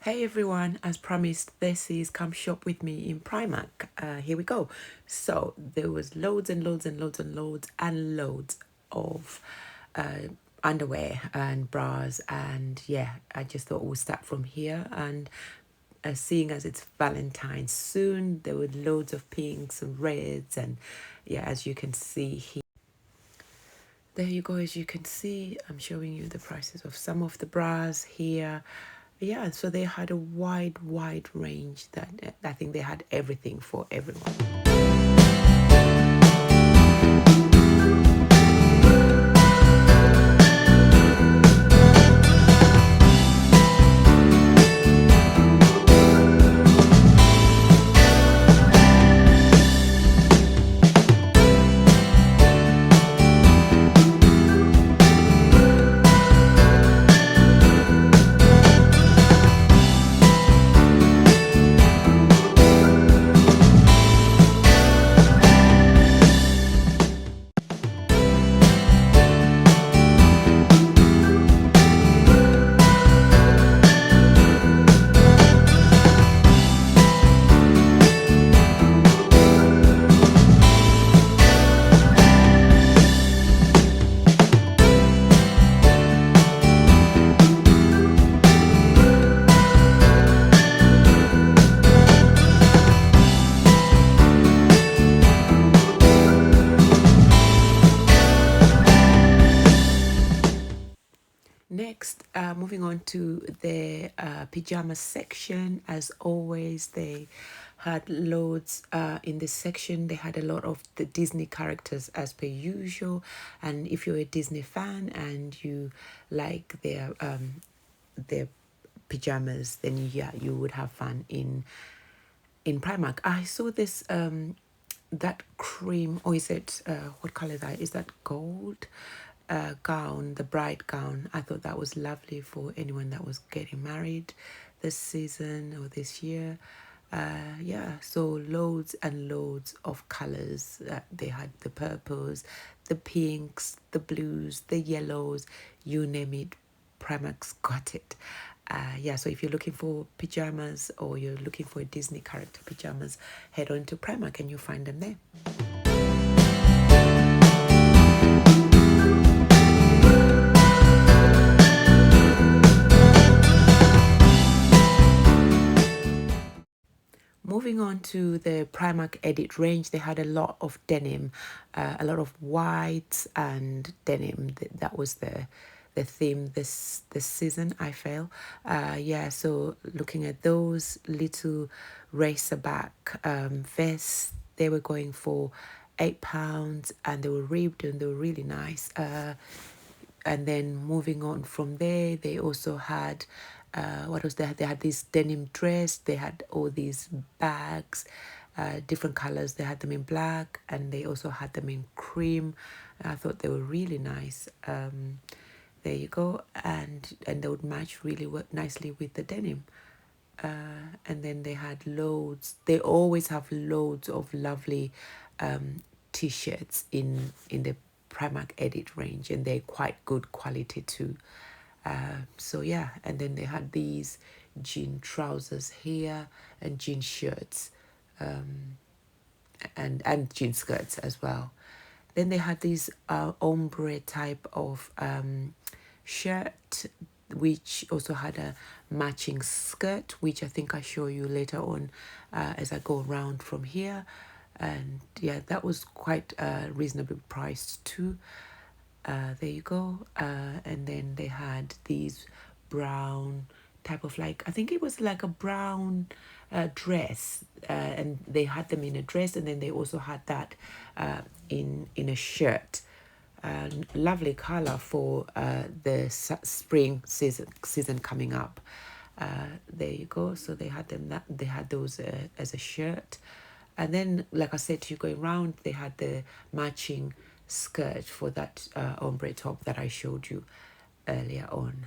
Hey everyone, as promised, this is Come Shop With Me in Primark. Here we go. So there was loads and loads and loads and loads and loads of underwear and bras, and yeah, I just thought we'll start from here. And seeing as it's Valentine's soon, there were loads of pinks and reds, and yeah, as you can see here. There you go, as you can see, I'm showing you the prices of some of the bras here. Yeah, so they had a wide range that I think they had everything for everyone. Next, moving on to the pajama section. As always, they had loads in this section. They had a lot of the Disney characters as per usual. And if you're a Disney fan and you like their pajamas, then yeah, you would have fun in Primark. I saw this that cream, or is it what color is that? Is that gold? Gown, the bride gown. I thought that was lovely for anyone that was getting married this season or this year. Yeah, so loads and loads of colors. They had the purples, the pinks, the blues, the yellows, you name it, Primark's got it. Yeah, so if you're looking for pajamas or you're looking for a Disney character pajamas, head on to Primark and you'll find them there. Moving on to the Primark Edit range, they had a lot of denim, a lot of whites and denim. That was the theme this season, I feel. Yeah, so looking at those little racerback vests, they were going for £8, and they were ribbed and they were really nice. And then moving on from there, they also had what was that? They had this denim dress. They had all these bags, different colors. They had them in black, and they also had them in cream. I thought they were really nice. There you go, and they would match really nicely with the denim. And then they had loads. They always have loads of lovely t-shirts in the Primark Edit range, and they're quite good quality too. So yeah, and then they had these jean trousers here and jean shirts, and jean skirts as well. Then they had these ombre type of shirt, which also had a matching skirt, which I think I show you later on as I go around from here. And yeah, that was quite reasonably priced too. There you go. And then they had these brown type of, like, I think it was like a brown dress, and they had them in a dress, and then they also had that in a shirt. Lovely color for the spring season coming up. There you go. So they had them, that they had those as a shirt. And then, like I said to you, going round, they had the matching skirt for that ombre top that I showed you earlier on.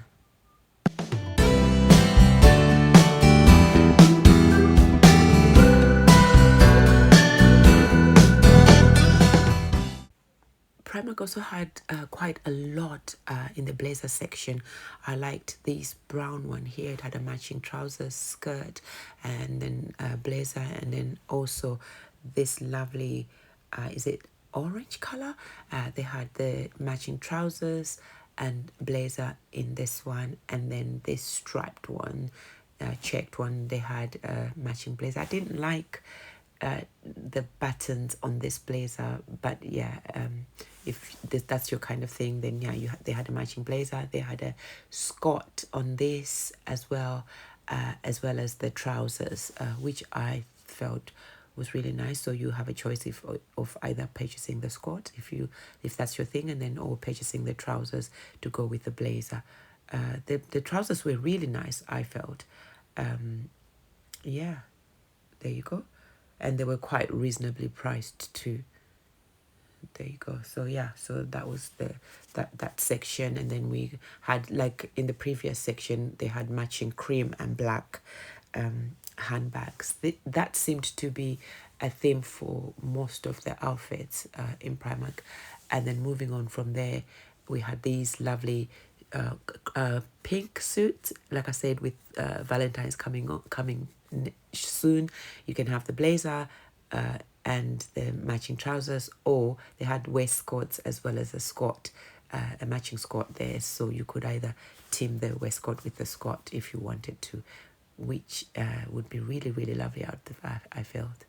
Primark also had quite a lot in the blazer section. I liked this brown one here. It had a matching trousers, skirt, and then blazer, and then also this lovely, is it orange color? They had the matching trousers and blazer in this one, and then this striped one, checked one. They had matching blazer. I didn't like the buttons on this blazer, but yeah, if that's your kind of thing, then yeah, they had a matching blazer. They had a skirt on this as well as the trousers, which I felt was really nice. So you have a choice of either purchasing the skirt if that's your thing, and then or purchasing the trousers to go with the blazer. The trousers were really nice, I felt. Yeah, there you go. And they were quite reasonably priced too. There you go. So yeah, so that was that section, and then we had, like in the previous section, they had matching cream and black handbags. That seemed to be a theme for most of the outfits in Primark. And then moving on from there, we had these lovely pink suits. Like I said, with Valentine's coming soon, you can have the blazer and the matching trousers, or they had waistcoats as well as a skirt, a matching skirt there. So you could either team the waistcoat with the skirt if you wanted to, which would be really, really lovely I felt.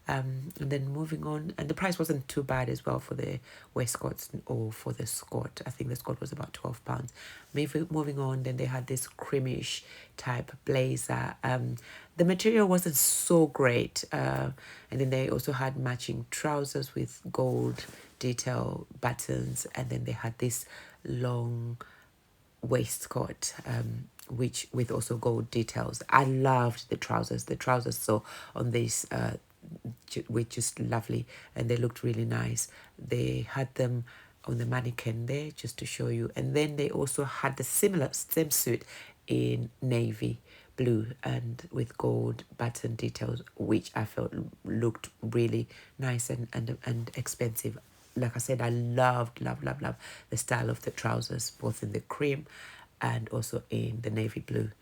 And then moving on, and the price wasn't too bad as well for the waistcoats or for the skirt. I think the skirt was about £12. Moving on, then they had this creamish type blazer. The material wasn't so great, and then they also had matching trousers with gold detail buttons, and then they had this long waistcoat, which with also gold details. I loved the trousers. The trousers so on this were just lovely, and they looked really nice. They had them on the mannequin there just to show you, and then they also had the same suit in navy blue and with gold button details, which I felt looked really nice and expensive. Like I said, I love the style of the trousers, both in the cream and also in the navy blue.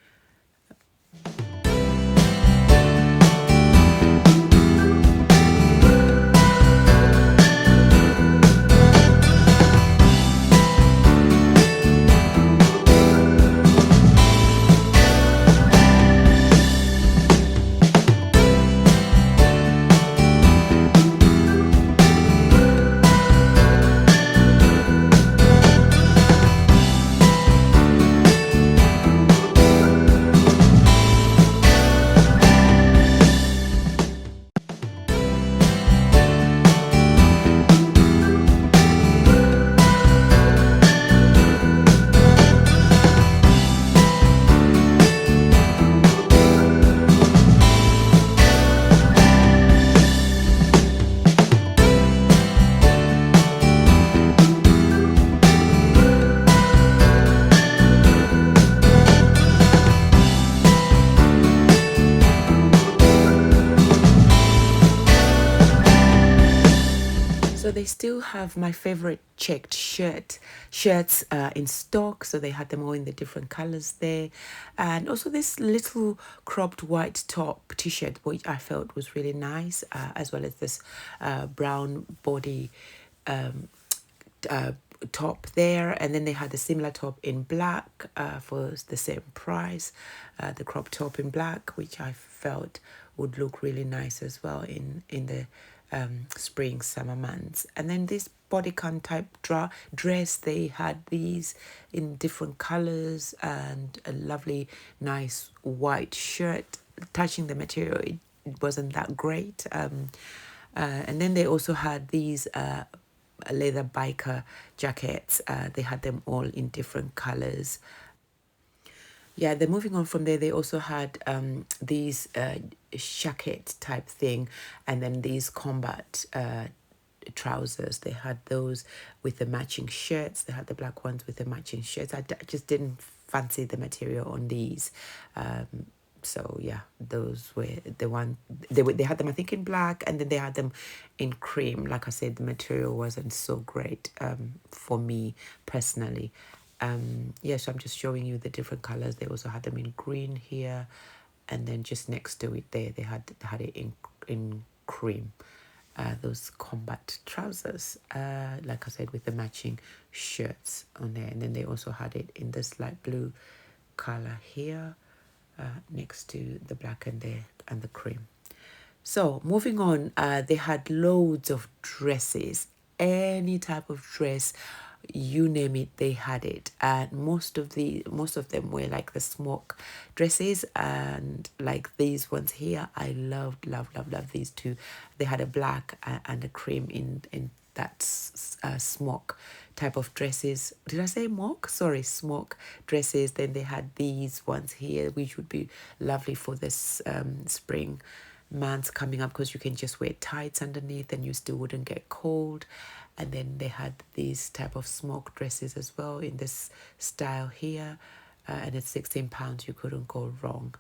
So they still have my favorite checked shirts in stock. So they had them all in the different colors there, and also this little cropped white top t-shirt, which I felt was really nice, as well as this brown body top there, and then they had a similar top in black for the same price, the crop top in black, which I felt would look really nice as well in the spring summer months. And then this bodycon type dress, they had these in different colors, and a lovely nice white shirt. Touching the material, it wasn't that great. And then they also had these leather biker jackets. They had them all in different colors. Yeah, then moving on from there, they also had these jacket type thing, and then these combat trousers. They had those with the matching shirts. They had the black ones with the matching shirts. I just didn't fancy the material on these. So yeah, those were the one. They had them, I think, in black, and then they had them in cream. Like I said, the material wasn't so great for me personally. Yeah, so I'm just showing you the different colors. They also had them in green here, and then just next to it there, they had it in cream. Those combat trousers, like I said, with the matching shirts on there, and then they also had it in this light blue color here, next to the black and the cream. So moving on, they had loads of dresses, any type of dress, you name it, they had it. And most of them were like the smock dresses, and like these ones here, I loved, love these two. They had a black and a cream in that smock type of dresses. Did I say mock? Sorry, smock dresses. Then they had these ones here, which would be lovely for this spring months coming up, because you can just wear tights underneath and you still wouldn't get cold. And then they had these type of smock dresses as well in this style here, and it's £16. You couldn't go wrong.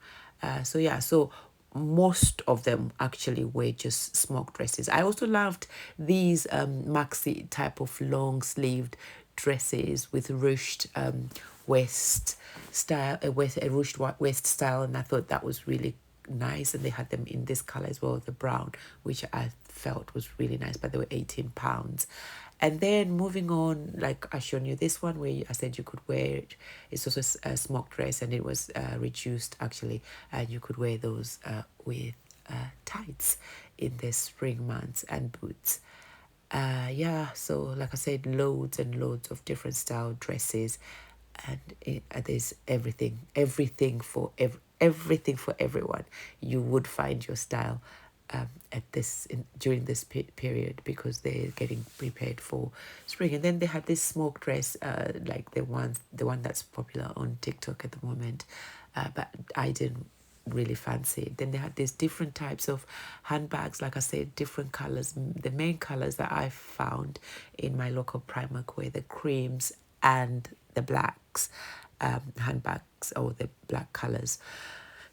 So yeah, so most of them actually were just smock dresses. I also loved these maxi type of long sleeved dresses with ruched waist style, a ruched waist style, and I thought that was really nice. And they had them in this color as well, the brown, which I felt was really nice, but they were £18. And then moving on, like I shown you this one where I said you could wear it. It's also a smock dress, and it was reduced actually, and you could wear those with tights in the spring months and boots. Yeah, so like I said, loads and loads of different style dresses, and there's everything for everyone. You would find your style at during this period, because they're getting prepared for spring. And then they had this smoke dress, like the one that's popular on TikTok at the moment, but I didn't really fancy it. Then they had these different types of handbags, like I said, different colors. The main colors that I found in my local Primark were the creams and the blacks, handbags, or the black colors.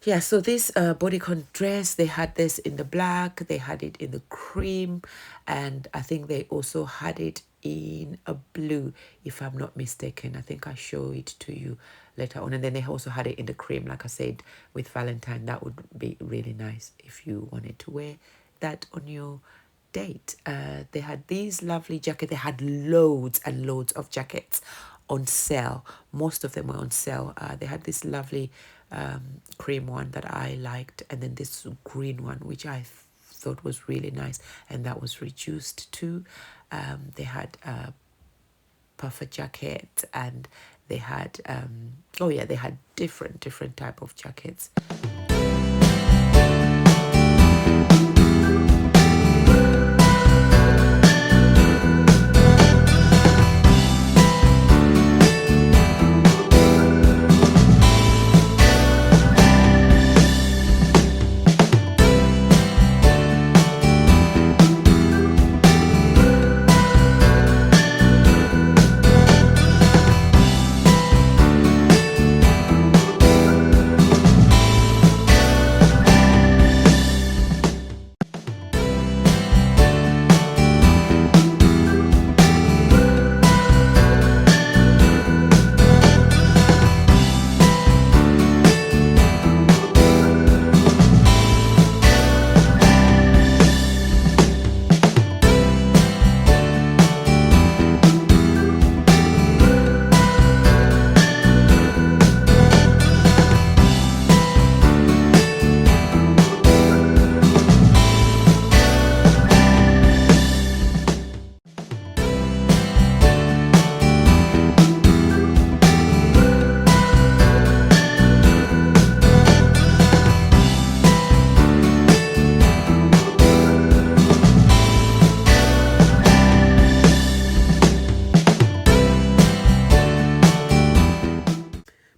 Yeah, so this bodycon dress, they had this in the black, they had it in the cream, and I think they also had it in a blue, if I'm not mistaken. I think I show it to you later on. And then they also had it in the cream, like I said, with Valentine. That would be really nice if you wanted to wear that on your date. They had these lovely jackets. They had loads and loads of jackets on sale. Most of them were on sale. They had this lovely cream one that I liked, and then this green one, which I thought was really nice, and that was reduced too. They had puffer jacket, and they had oh yeah, they had different type of jackets.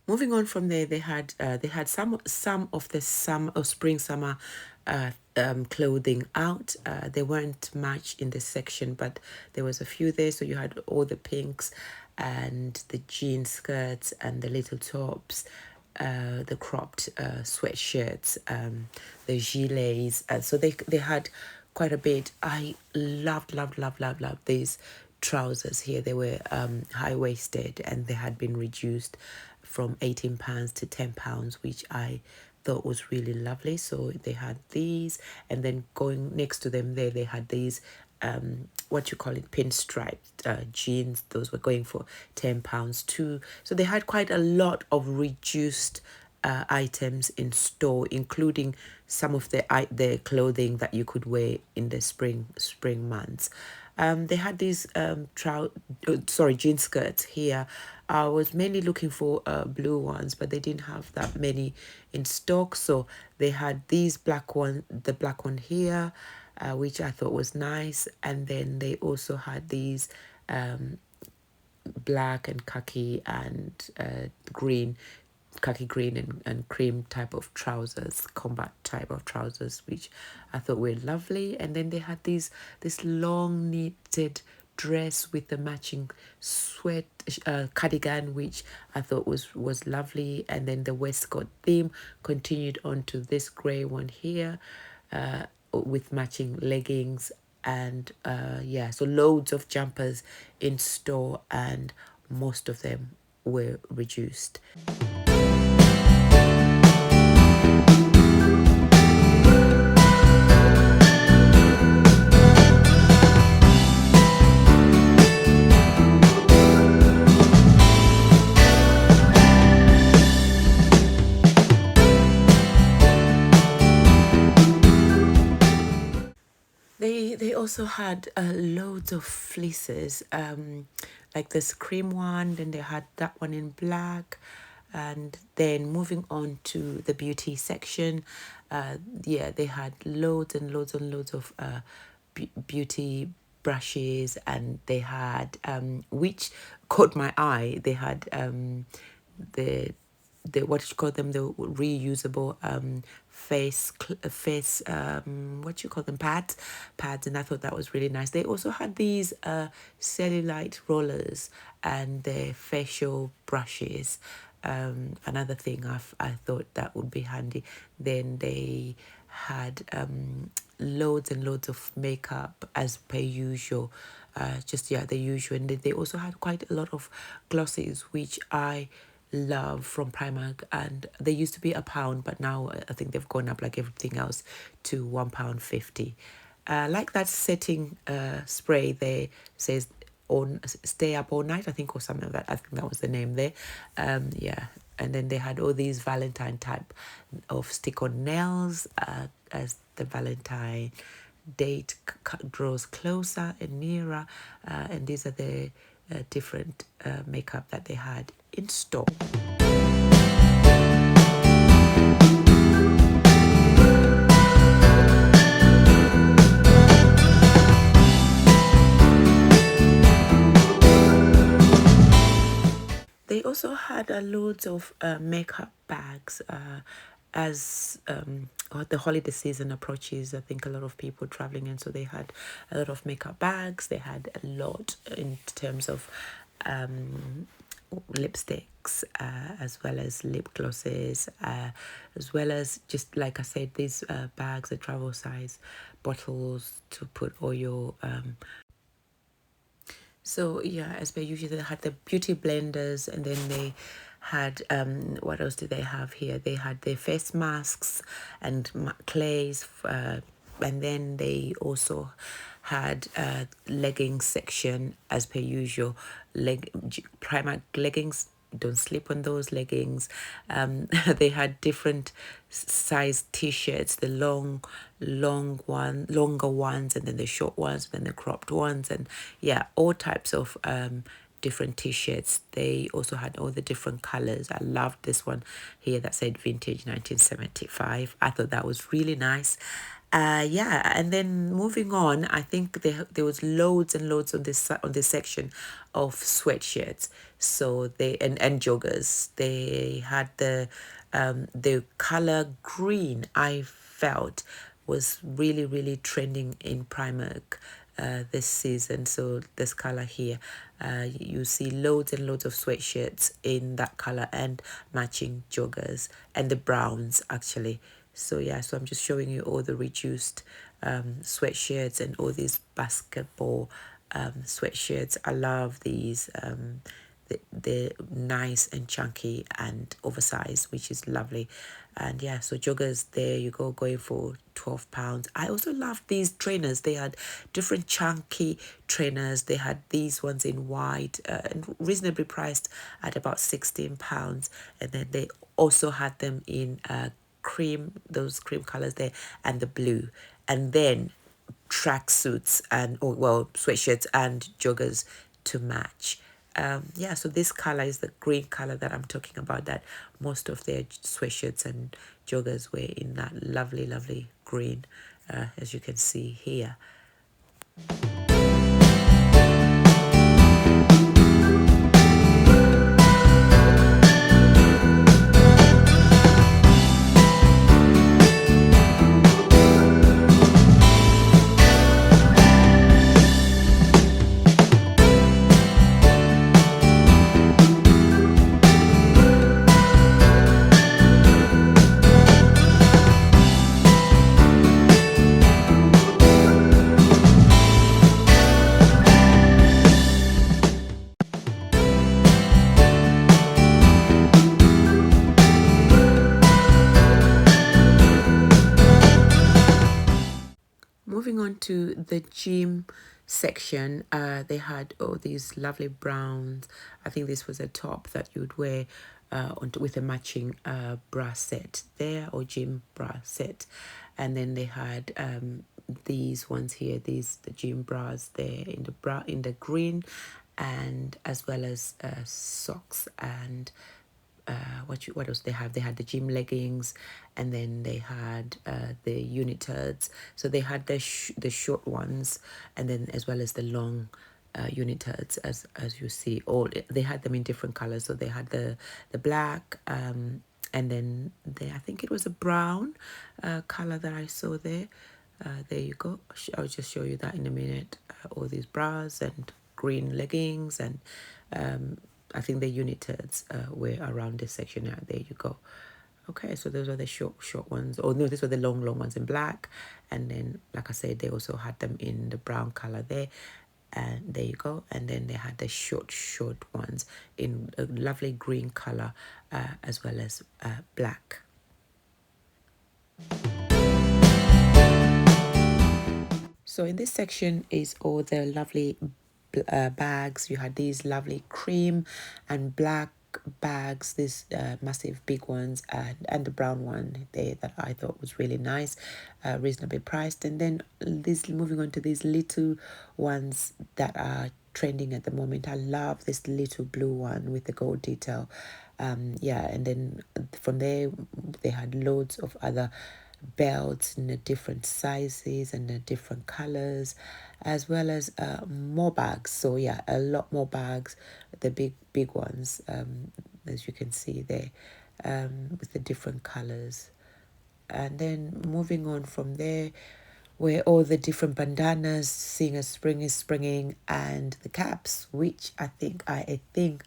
Moving on from there, they had some of the summer or spring summer clothing out. They weren't much in this section, but there was a few there. So you had all the pinks and the jean skirts and the little tops, the cropped sweatshirts, the gilets. So they had quite a bit. I loved these trousers here. They were high waisted and they had been reduced from £18 to £10, which I thought was really lovely. So they had these, and then going next to them there, they had these what you call it, pinstriped jeans. Those were going for £10 too. So they had quite a lot of reduced items in store, including some of the clothing that you could wear in the spring months. They had these jean skirts here. I was mainly looking for blue ones, but they didn't have that many in stock. So they had these the black one here, which I thought was nice. And then they also had these black and khaki and green, khaki green and cream type of trousers, combat type of trousers, which I thought were lovely. And then they had this long knitted dress with the matching sweat cardigan, which I thought was lovely. And then the waistcoat theme continued on to this grey one here, with matching leggings. And yeah, so loads of jumpers in store, and most of them were reduced. They also had loads of fleeces, like this cream one. Then they had that one in black, and then moving on to the beauty section, yeah, they had loads and loads and loads of beauty brushes, and they had which caught my eye. They had the what you call them, the reusable face what you call them, pads, and I thought that was really nice. They also had these cellulite rollers and the facial brushes. Another thing I thought that would be handy. Then they had loads and loads of makeup as per usual, just yeah, the usual. And they also had quite a lot of glosses, which I love, from Primark, and they used to be £1, but now I think they've gone up like everything else to £1.50. Like that setting spray there says on stay up all night, I think, or something like that. I think that was the name there. Yeah, and then they had all these Valentine type of stick on nails, as the Valentine date draws closer and nearer, and these are the different makeup that they had in store. They also had loads of makeup bags, as the holiday season approaches. I think a lot of people traveling, and so they had a lot of makeup bags. They had a lot in terms of lipsticks, as well as lip glosses, as well as, just like I said, these bags, the travel size bottles to put all your so yeah, as per usual, they had the beauty blenders, and then they had what else did they have here? They had the face masks and clays, and then they also had leggings section, as per usual. Primark leggings, don't sleep on those leggings. They had different size t-shirts, the longer ones, and then the short ones, and then the cropped ones, and yeah, all types of different t-shirts. They also had all the different colors. I loved this one here that said vintage 1975. I thought that was really nice. Yeah, and then moving on, I think there was loads and loads on this section of sweatshirts. So they and joggers. They had the color green, I felt, was really trending in Primark this season. So this color here, You see loads and loads of sweatshirts in that color and matching joggers and the browns actually. So yeah, so I'm just showing you all the reduced sweatshirts and all these basketball sweatshirts. I love these. They're nice and chunky and oversized, which is lovely. And yeah, so joggers, there you go, going for £12. I also love these trainers. They had different chunky trainers. They had these ones in white and reasonably priced at about £16. And then they also had them in cream, those cream colors there, and the blue. And then tracksuits and, oh well, sweatshirts and joggers to match. Yeah, so this color is the green color that I'm talking about, that most of their sweatshirts and joggers were in that lovely, lovely green, as you can see here. Moving on to the gym section, they had all these lovely browns. I think this was a top that you'd wear with a matching bra set there, or gym bra set. And then they had these ones here, the gym bras there in the green, and as well as socks and what else they have? They had the gym leggings, and then they had the unitards. So they had the short ones, and then as well as the long unitards, as you see. All they had them in different colors. So they had the black, and then I think it was a brown color that I saw there. There you go. I'll just show you that in a minute. All these bras and green leggings, and I think the unitards were around this section. There you go. Okay, so those are the short ones. Oh no, these were the long ones in black. And then, like I said, they also had them in the brown color there. And there you go. And then they had the short ones in a lovely green color, as well as black. So in this section is all the lovely bags. You had these lovely cream and black bags, these massive big ones, and the brown one there that I thought was really nice, reasonably priced. And then this, moving on to these little ones that are trending at the moment. I love this little blue one with the gold detail. Yeah, and then from there they had loads of other belts in the different sizes and the different colors, as well as more bags. So yeah, a lot more bags, the big ones, as you can see there, with the different colors. And then moving on from there, where all the different bandanas, seeing as spring is springing, and the caps, which I think are a thing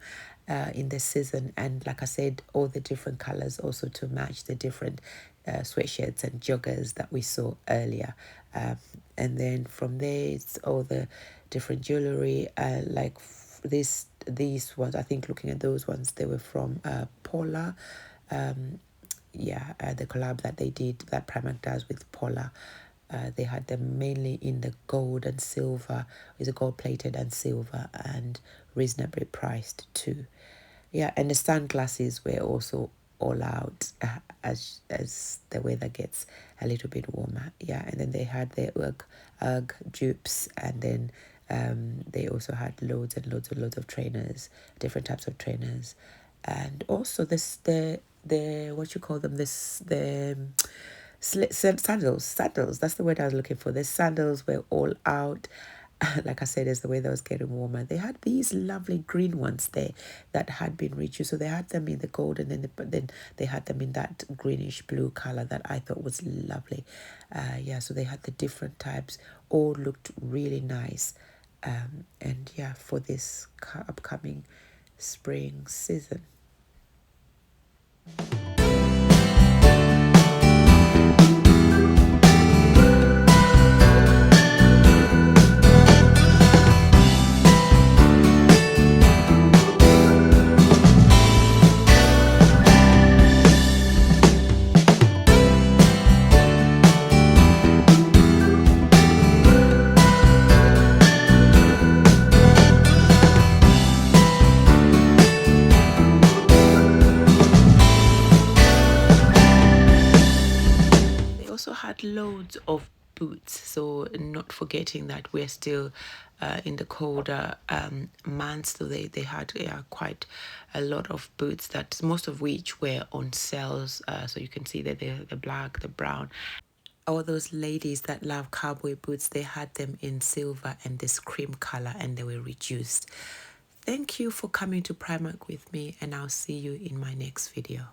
in this season. And like I said, all the different colors also to match the different sweatshirts and joggers that we saw earlier. And then from there, it's all the different jewelry, like these ones. I think looking at those ones, they were from Paula. The collab that they did, that Primark does with Paula. They had them mainly in the gold and silver. Is it gold plated and silver, and reasonably priced too. Yeah, and the sunglasses were also all out as the weather gets a little bit warmer. Yeah, and then they had their UGG dupes, and then they also had loads and loads of trainers, different types of trainers, and also the what you call them, sandals. That's the word I was looking for. The sandals were all out. Like I said, as the weather was getting warmer, they had these lovely green ones there that had been reduced. So they had them in the gold, and then they had them in that greenish blue color that I thought was lovely. So they had the different types. All looked really nice. And yeah, for this upcoming spring season. They also had loads of boots, so not forgetting that we're still in the colder months, so they had quite a lot of boots, that most of which were on sales. So you can see that the black, the brown. All those ladies that love cowboy boots, they had them in silver and this cream color, and they were reduced. Thank you for coming to Primark with me, and I'll see you in my next video.